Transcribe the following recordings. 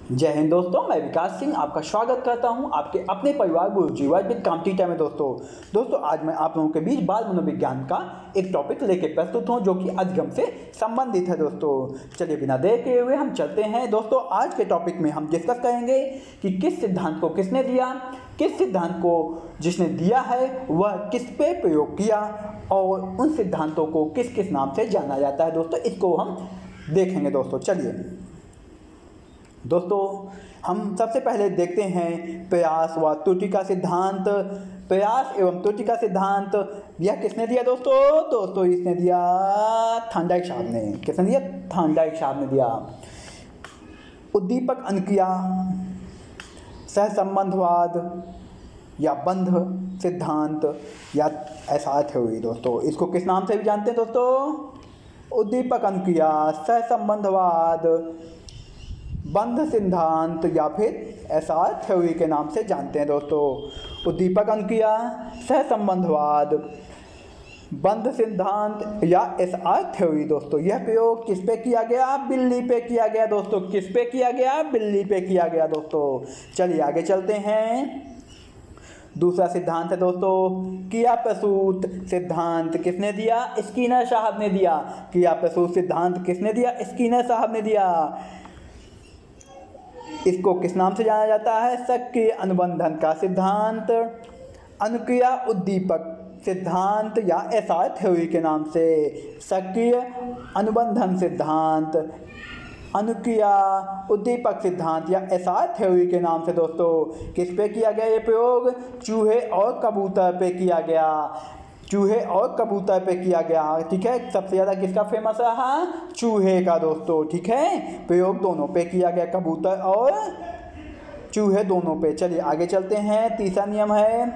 जय हिंद दोस्तों, मैं विकास सिंह आपका स्वागत करता हूं आपके अपने परिवार गुरुजीवाद विद कॉम्पिटिटिव में। दोस्तों आज मैं आप लोगों के बीच बाल मनोविज्ञान का एक टॉपिक लेके प्रस्तुत हूं जो कि अधिगम से संबंधित है। दोस्तों चलिए बिना देर किए हुए हम चलते हैं। दोस्तों आज के टॉपिक में हम डिस्कस करेंगे कि किस सिद्धांत को किसने दिया, किस सिद्धांत को जिसने दिया है वह किस पे प्रयोग किया और उन सिद्धांतों को किस किस नाम से जाना जाता है। दोस्तों इसको हम देखेंगे। दोस्तों चलिए दोस्तों हम सबसे पहले देखते हैं प्रयास व त्रुटि का सिद्धांत। प्रयास एवं त्रुटि का सिद्धांत यह किसने दिया दोस्तों इसने दिया थॉर्नडाइक साहब ने। किसने दिया? थॉर्नडाइक साहब ने दिया। उद्दीपक अनुक्रिया, सहसंबंधवाद या बंध सिद्धांत या एसआर थ्योरी। दोस्तों इसको किस नाम से भी जानते हैं दोस्तों? उद्दीपक अनुक्रिया, सहसंबंधवाद, बंध सिद्धांत या फिर एसआर थ्योरी के नाम से जानते हैं। दोस्तों उद्दीपक अनुक्रिया, सहसंबंधवाद, बंध सिद्धांत या एसआर थ्योरी। दोस्तों यह प्रयोग किस पे किया गया? बिल्ली पे किया गया। दोस्तों किस पे किया गया? बिल्ली पे किया गया। दोस्तों चलिए आगे चलते हैं। दूसरा सिद्धांत है दोस्तों क्रिया प्रसूत सिद्धांत। किसने दिया? स्किनर साहब ने दिया। क्रिया प्रसूत सिद्धांत किसने दिया? स्किनर साहब ने दिया। इसको किस नाम से जाना जाता है? सक्रिय अनुबंधन का सिद्धांत, अनुक्रिया उद्दीपक सिद्धांत या एसआर थ्योरी के नाम से। सक्रिय अनुबंधन सिद्धांत, अनुक्रिया उद्दीपक सिद्धांत या एसआर थ्योरी के नाम से। दोस्तों किस पे किया गया ये प्रयोग? चूहे और कबूतर पे किया गया। चूहे और कबूतर पे किया गया। ठीक है, सबसे ज़्यादा किसका फेमस रहा? चूहे का। दोस्तों ठीक है, प्रयोग दोनों पे किया गया, कबूतर और चूहे दोनों पे। चलिए आगे चलते हैं। तीसरा नियम है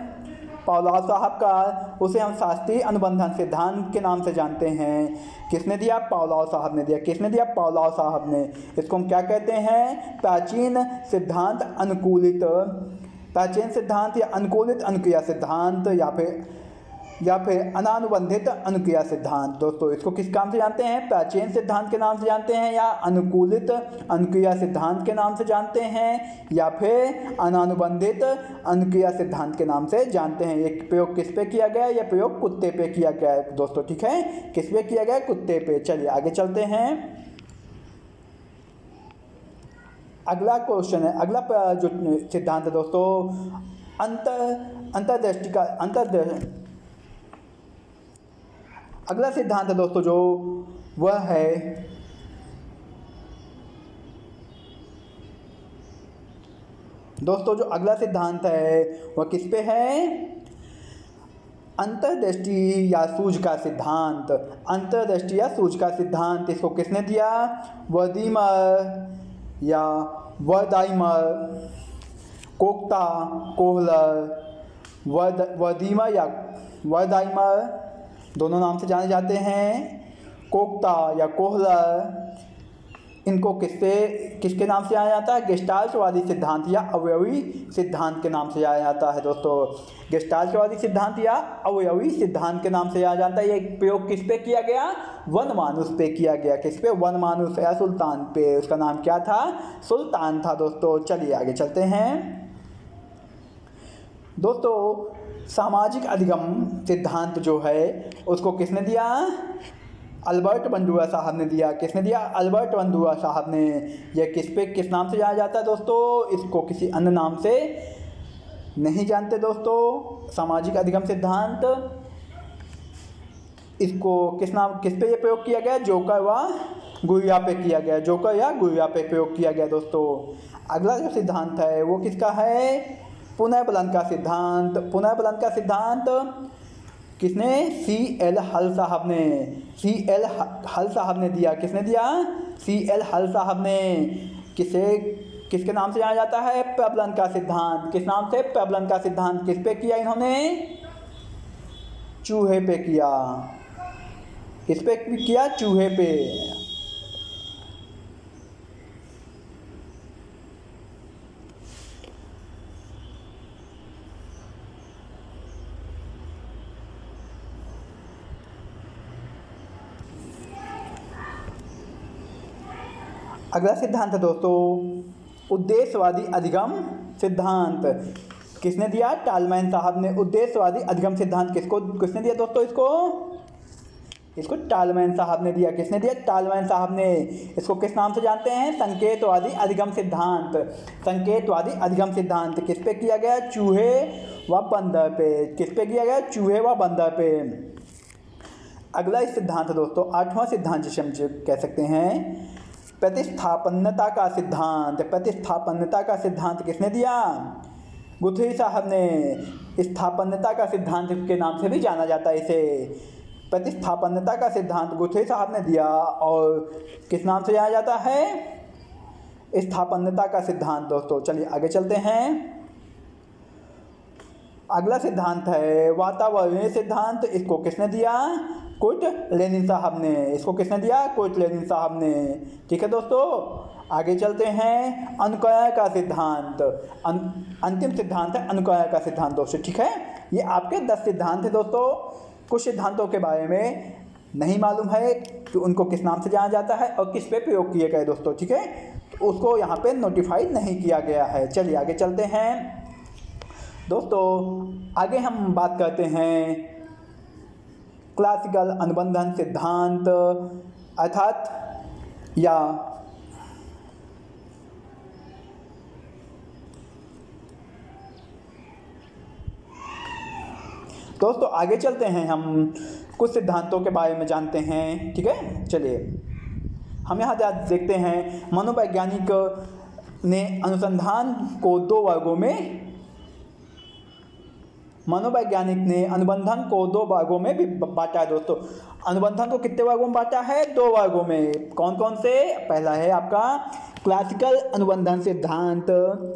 पावलोव साहब का, उसे हम शास्त्रीय अनुबंधन सिद्धांत के नाम से जानते हैं। किसने दिया? पावलोव साहब ने दिया। किसने दिया? पावलोव साहब ने। इसको हम क्या कहते हैं? प्राचीन सिद्धांत अनुकूलित, प्राचीन सिद्धांत या अनुकूलित अनुक्रिया सिद्धांत या फिर अनानुबंधित अनुक्रिया सिद्धांत। दोस्तों इसको किस नाम से जानते हैं? प्राचीन सिद्धांत के नाम से जानते हैं या अनुकूलित अनुक्रिया सिद्धांत के नाम से जानते हैं या फिर अनानुबंधित अनुक्रिया सिद्धांत के नाम से जानते हैं। ये प्रयोग किस पे किया गया? यह प्रयोग कुत्ते पे किया गया है। दोस्तों ठीक है, किस पे किया गया? कुत्ते पे। चलिए आगे चलते हैं। अगला क्वेश्चन है, अगला जो सिद्धांत है दोस्तों अंतर्दृष्टि का अगला सिद्धांत है दोस्तों जो वह है दोस्तों जो अगला सिद्धांत है वह किस पे है? अंतर्दृष्टि या सूझ का सिद्धांत। अंतर्दृष्टि या सूझ का सिद्धांत इसको किसने दिया? वर्दीमर या वर्दाइमर, कोक्ता, कोहलर, वर्दीमर या वर्दाइमर दोनों नाम से जाने जाते हैं। कोक्ता या कोहलर, इनको किसके नाम से जाना जाता है? गेस्टाल्टवादी सिद्धांत या अवयवी सिद्धांत के नाम से जाना जाता है। दोस्तों गेस्टाल्टवादी सिद्धांत या अवयवी सिद्धांत के नाम से जाना जाता है। ये प्रयोग किस पे किया गया? वन मानुस पे किया गया। किस पे? वन मानुस या सुल्तान पे। उसका नाम क्या था? सुल्तान था। दोस्तों चलिए आगे चलते हैं। दोस्तों सामाजिक अधिगम सिद्धांत जो है उसको किसने दिया? अल्बर्ट बंडुआ साहब ने दिया। किसने दिया? अल्बर्ट बंडुआ साहब ने। यह किस नाम से जाना जाता है दोस्तों? इसको किसी अन्य नाम से नहीं जानते। दोस्तों सामाजिक अधिगम सिद्धांत इसको किस पे ये प्रयोग किया गया? जोकर व गुइया पे किया गया। जोकर या गुइया पे प्रयोग किया गया। दोस्तों अगला जो सिद्धांत है वो किसका है? पुनर्बलन का सिद्धांत। पुनर्बलन का सिद्धांत किसने? C.L. हल साहब ने। C.L. हल साहब ने दिया। किसने दिया? C.L. हल साहब ने। किसके नाम से जाना जाता है? प्रबलन का सिद्धांत। किस नाम से? प्रबलन का सिद्धांत। किस पे किया इन्होंने? चूहे पे किया। किस पे किया? चूहे पे। अगला सिद्धांत है दोस्तों उद्देश्यवादी अधिगम सिद्धांत किसने दिया? टालमैन साहब ने। उद्देश्यवादी अधिगम सिद्धांत किसने दिया दोस्तों? इसको टालमैन साहब ने दिया। किसने दिया? टालमैन साहब ने। इसको किस नाम से जानते हैं? संकेतवादी अधिगम सिद्धांत। संकेतवादी अधिगम सिद्धांत किस पे किया गया? चूहे व बंदर पे। किस पे किया गया? चूहे व बंदर पे। अगला सिद्धांत दोस्तों 8वां सिद्धांत जिसे हम कह सकते हैं प्रतिस्थापन्यता का सिद्धांत। प्रतिस्थापन्यता का सिद्धांत किसने दिया? गुथरी साहब ने। स्थापन्यता का सिद्धांत के नाम से भी जाना जाता है इसे। प्रतिस्थापन्यता का सिद्धांत गुथरी साहब ने दिया और किस नाम से जाना जाता है? स्थापन्यता का सिद्धांत दोस्तों। चलिए आगे चलते हैं। अगला सिद्धांत है वातावरणीय सिद्धांत। इसको किसने दिया? कोर्ट लेनिन साहब ने। इसको किसने दिया? कोर्ट लेनिन साहब ने। ठीक है दोस्तों, आगे चलते हैं। अनुकरण का सिद्धांत। अंतिम सिद्धांत है अनुकरण का सिद्धांत दोस्तों। ठीक है, ये आपके 10 सिद्धांत है दोस्तों। कुछ सिद्धांतों के बारे में नहीं मालूम है कि उनको किस नाम से जाना जाता है और किस पे प्रयोग किए गए दोस्तों। ठीक है, तो उसको यहाँ पे नोटिफाइड नहीं किया गया है। चलिए आगे चलते हैं दोस्तों। आगे हम बात करते हैं क्लासिकल अनुबंधन सिद्धांत अर्थात या दोस्तों आगे चलते हैं। हम कुछ सिद्धांतों के बारे में जानते हैं। ठीक है, चलिए हम यहाँ देखते हैं मनोवैज्ञानिक ने अनुसंधान को 2 वर्गों में मनोवैज्ञानिक ने अनुबंधन को 2 वर्गों में भी बांटा है दोस्तों। अनुबंधन को कितने वर्गों में बांटा है? 2 वर्गों में। कौन कौन से? पहला है आपका क्लासिकल अनुबंधन सिद्धांत,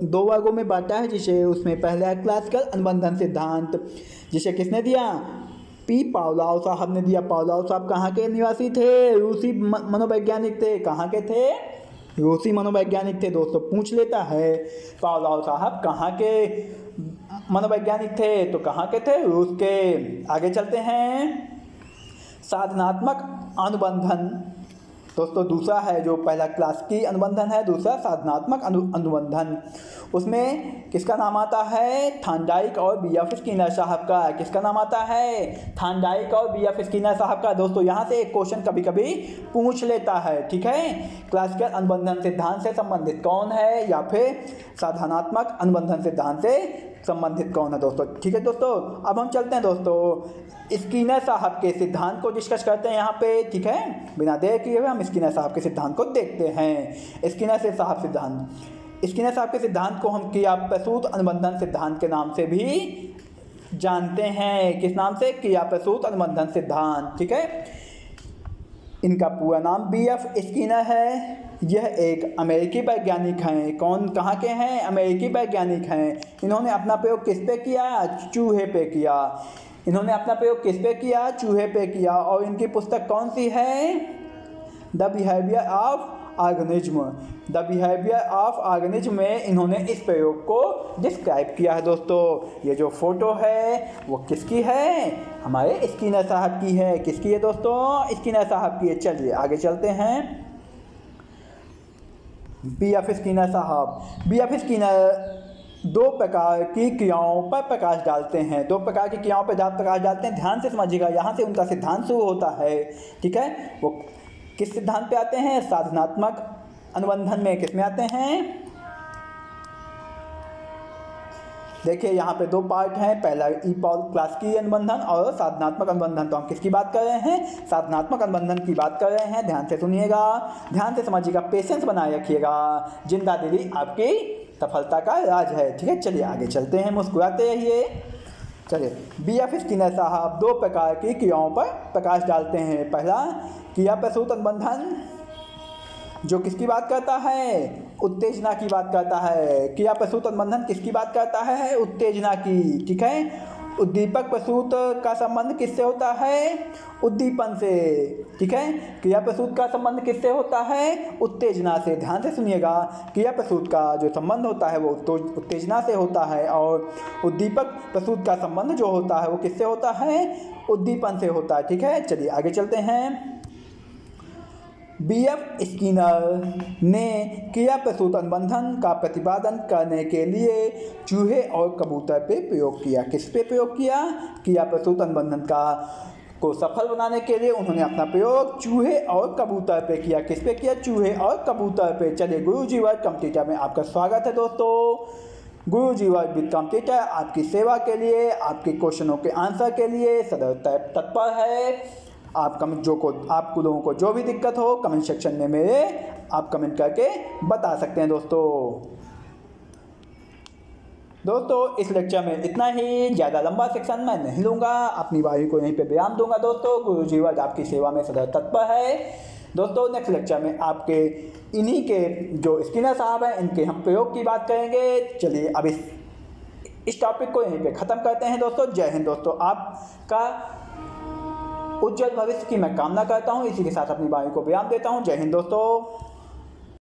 2 वर्गों में बांटा है जिसे। उसमें पहला है क्लासिकल अनुबंधन सिद्धांत जिसे किसने दिया? पी पावलोव साहब ने दिया। पावलोव साहब कहाँ के निवासी थे? रूसी मनोवैज्ञानिक थे। कहाँ के थे? रूसी मनोवैज्ञानिक थे दोस्तों। पूछ लेता है पावलोव साहब कहाँ के मनोवैज्ञानिक थे? तो कहाँ के थे? रूस के। आगे चलते हैं। साधनात्मक अनुबंधन दोस्तों दूसरा है, जो पहला क्लासिकी अनुबंधन है, दूसरा साधनात्मक अनुबंधन। उसमें किसका नाम आता है? थार्नडाइक और बी.एफ. स्किनर साहब का। किसका नाम आता है? थार्नडाइक और बी.एफ. स्किनर साहब का। दोस्तों यहाँ से एक क्वेश्चन कभी कभी पूछ लेता है। ठीक है, क्लासिकल अनुबंधन सिद्धांत से संबंधित कौन है या फिर साधनात्मक अनुबंधन सिद्धांत से संबंधित कौन है दोस्तों। ठीक है दोस्तों, अब हम चलते हैं दोस्तों स्किनर साहब के सिद्धांत को डिस्कस करते हैं यहाँ पे। ठीक है, बिना देर किए हुए हम स्किनर साहब के सिद्धांत को देखते हैं। स्किनर साहब के सिद्धांत को हम क्रियाप्रसूत अनुबंधन सिद्धांत के नाम से भी जानते हैं। किस नाम से? क्रियाप्रसूत अनुबंधन सिद्धांत। ठीक है, इनका पूरा नाम बी.एफ. स्किनर है। यह एक अमेरिकी वैज्ञानिक हैं। कहाँ के हैं? अमेरिकी वैज्ञानिक हैं। इन्होंने अपना प्रयोग किस पे किया? चूहे पे किया। इन्होंने अपना प्रयोग किस पे किया? चूहे पे किया। और इनकी पुस्तक कौन सी है? The behaviour of organism. The behaviour of organism में इन्होंने इस प्रयोग को डिस्क्राइब किया है दोस्तों। ये जो फोटो है वो किसकी है? हमारे स्किनर साहब की है। किसकी है दोस्तों? स्किनर साहब की है। चलिए आगे चलते हैं। बी.एफ. स्किनर साहब। बी.एफ. स्किनर 2 प्रकार की क्रियाओं पर प्रकाश डालते हैं। 2 प्रकार की क्रियाओं पर प्रकाश डालते हैं। ध्यान से समझिएगा, यहाँ से उनका सिद्धांत शुरू होता है। ठीक है, वो किस सिद्धांत पे आते हैं? साधनात्मक अनुबंधन में। किस में आते हैं? देखिए यहाँ पे 2 पार्ट हैं। पहला क्लासिकी अनुबंधन और साधनात्मक अनुबंधन। तो हम किसकी बात कर रहे हैं? साधनात्मक अनुबंधन की बात कर रहे हैं। ध्यान से सुनिएगा, ध्यान से समझिएगा, पेशेंस बनाए रखिएगा। जिंदा दिली आपकी सफलता का राज है। ठीक है, चलिए आगे चलते हैं, मुस्कुराते रहिए। चलिए, बी.एफ. स्किनर साहब 2 प्रकार की क्रियाओं पर प्रकाश डालते हैं। पहला क्रियाप्रसूत अनुबंधन, जो किसकी बात करता है? उत्तेजना की बात करता है। क्रियाप्रसूत अनुबंधन किसकी बात करता है? उत्तेजना की। ठीक है, उद्दीपक प्रसूत का संबंध किससे होता है? उद्दीपन से। ठीक है, क्रियाप्रसूत का संबंध किससे होता है? उत्तेजना से। ध्यान से सुनिएगा, क्रियाप्रसूत का जो संबंध होता है वो उत्तेजना से होता है और उद्दीपक प्रसूत का संबंध जो होता है वो किससे होता है? उद्दीपन से होता है। ठीक है, चलिए आगे चलते हैं। BF स्किनर ने क्रिया प्रसूत अनुबंधन का प्रतिपादन करने के लिए चूहे और कबूतर पे प्रयोग किया। किस पे प्रयोग किया? क्रिया प्रसूत अनुबंधन को सफल बनाने के लिए उन्होंने अपना प्रयोग चूहे और कबूतर पे किया। किस पे किया? चूहे और कबूतर पे। चलिए, गुरुजी वर्ड कॉम्पिटिटर में आपका स्वागत है दोस्तों। गुरुजी वर्ड विद कॉम्पिटिटर आपकी सेवा के लिए, आपके क्वेश्चनों के आंसर के लिए सदैव तत्पर है। आप लोगों को जो भी दिक्कत हो कमेंट सेक्शन में मेरे आप कमेंट करके बता सकते हैं दोस्तों इस लेक्चर में इतना ही। ज़्यादा लंबा सेक्शन मैं नहीं लूँगा, अपनी बारी को यहीं पे विराम दूंगा दोस्तों। गुरुजी वर्ड आपकी सेवा में सदैव तत्पर है दोस्तों। नेक्स्ट लेक्चर में आपके इन्हीं के जो स्किनर साहब हैं इनके हम प्रयोग की बात करेंगे। चलिए अब इस टॉपिक को यहीं पे ख़त्म करते हैं दोस्तों। जय हिंद दोस्तों। आपका उज्जवल भविष्य की मैं कामना करता हूँ। इसी के साथ अपनी बारी को विराम देता हूँ। जय हिंद दोस्तों।